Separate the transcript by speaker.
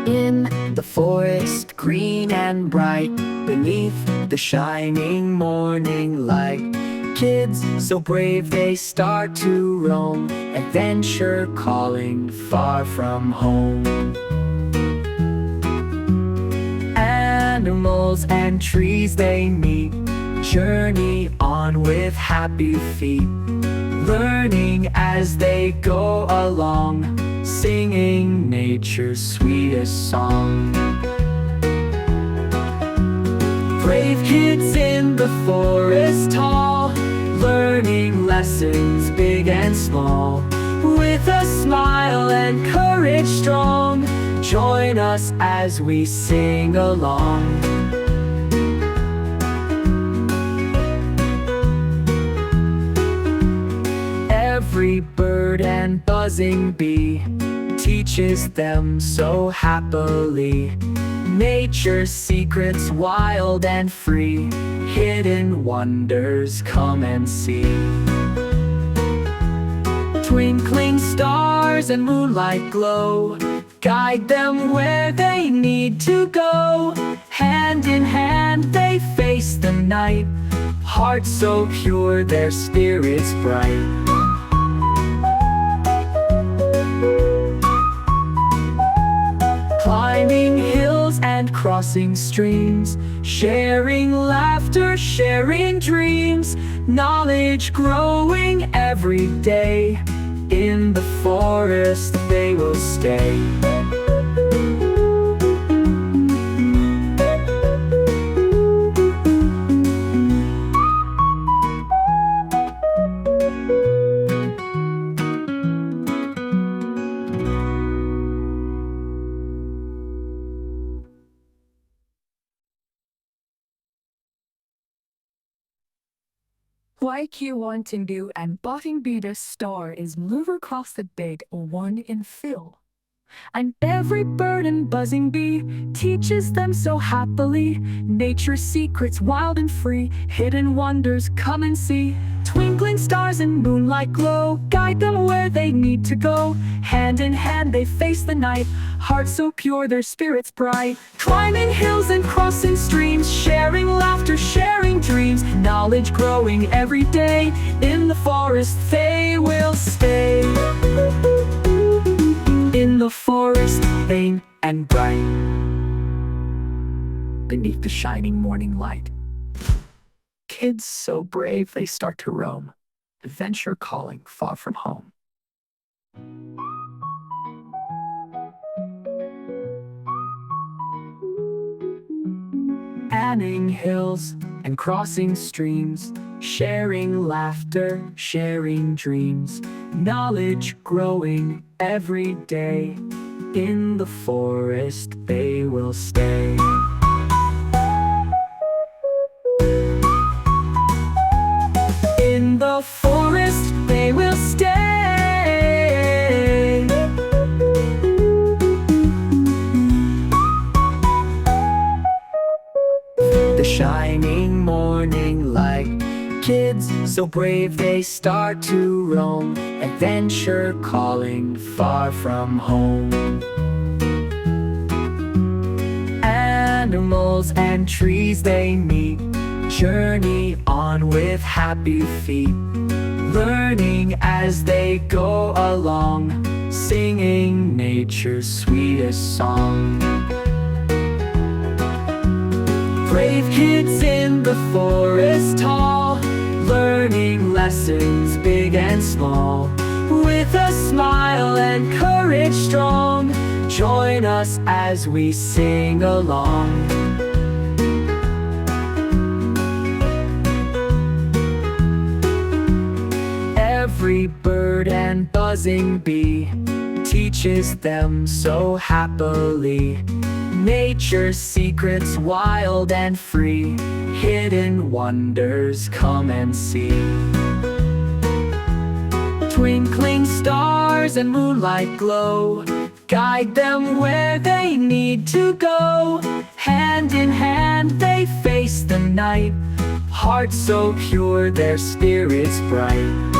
Speaker 1: In the forest, green and bright, beneath the shining morning light, kids so brave they start to roam, adventure calling far from home. Animals and trees they meet, journey on with happy feet, learning as they go along, singing nature's sweetest song. Brave kids in the forest tall, learning lessons big and small, with a smile and courage strong, join us as we sing along. Every bird and buzzing bee teaches them so happily, nature's secrets wild and free, hidden wonders come and see. Twinkling stars and moonlight glow, guide them where they need to go. Hand in hand they face the night, hearts so pure their spirits bright. Climbing hills and crossing streams, sharing laughter, sharing dreams, knowledge growing every day, in the forest they will stay.
Speaker 2: Like you want to do and botting be the star is move across the big one in fill. And every bird and buzzing bee teaches them so happily, nature's secrets wild and free, hidden wonders come and see. Twinkling stars and moonlight glow, guide them where they need to go. Hand in hand they face the night, hearts so pure their spirits bright. Climbing hills and crossing streams, sharing laughter, sharing dreams, knowledge growing every day, in the forest they will stay. In the forest, vain and bright, beneath the shining morning light, kids so brave they start to roam, adventure calling far from home. Panning hills and crossing streams, sharing laughter, sharing dreams, knowledge growing every day, in the forest they will stay. In the forest they will stay. The shining morning light, kids so brave they start to roam, adventure calling far from home. Animals and trees they meet, journey on with happy feet, learning as they go along, singing nature's sweetest song. Brave kids in the forest tall, learning lessons big and small, with a smile and courage strong, join us as we sing along. Every bird and buzzing bee teaches them so happily, nature's secrets wild and free, hidden wonders come and see. Twinkling stars and moonlight glow, guide them where they need to go. Hand in hand they face the night, hearts so pure their spirits bright.